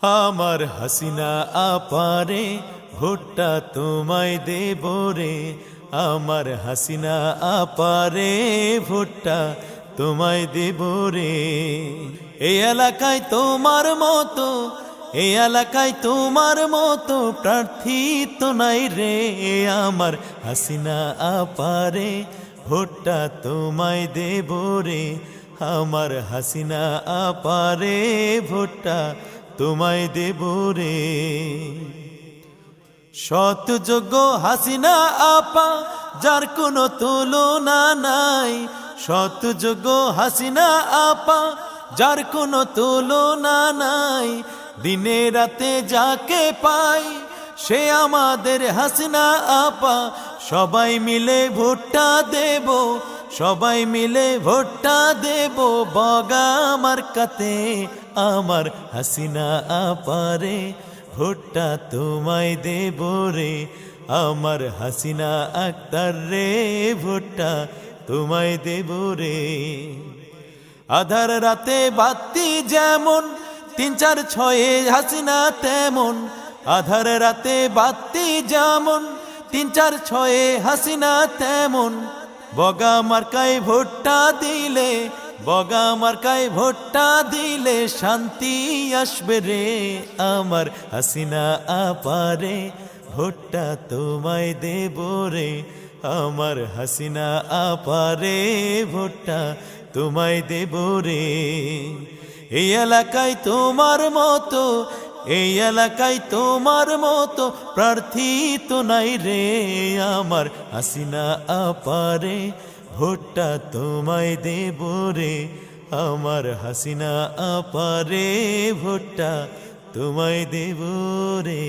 আমার হাসিনা আপারে ভোটটা তোমায় দেব রে, আমার হাসিনা আপারে ভোটটা তোমায় দেব রে। এই এলাকায় তোমার মতো, এই এলাকায় তোমার মতো প্রার্থী তো নাই রে, আমার হাসিনা আপারে ভোটটা তোমায় দেব রে, আমার হাসিনা আপারে ভোটটা তোমায় দেব রে। সৎ যোগ্য হাসিনা আপা যার কোনো তুলনা নাই, সৎ যোগ্য হাসিনা আপা যার কোনো তুলনা নাই। দিনে রাতে যাকে পাই সে আমাদের হাসিনা আপা, সবাই মিলে ভোটটা দেব, সবাই মিলে ভোটটা দেব বগা মার্কাতে, আমার হাসিনা আপারে ভোটটা তোমায় দেব রে, আমার হাসিনা আক্তার রে ভোটটা তোমায় দেব রে। আধার রাতে বাতি যেমন 3-4-6 হাসিনা তেমন, আধার রাতে বাতি যেমন 3-4-6 হাসিনা তেমন। বগা মার্কায় ভোটটা দিলে, বগা মার্কায় ভোটটা দিলে শান্তি আসবে রে, আমার হাসিনা আপারে ভোটটা তোমায় দেব রে, আমার হাসিনা আপারে ভোটটা তোমায় দেব রে। এই এলাকায় তোমার মতো, এই এলাকায় তোমার মতো প্রার্থী তো নাই রে, আমার হাসিনা আপারে ভোটটা তোমায় দেব রে, আমার হাসিনা আপারে ভোটটা তোমায় দেব রে।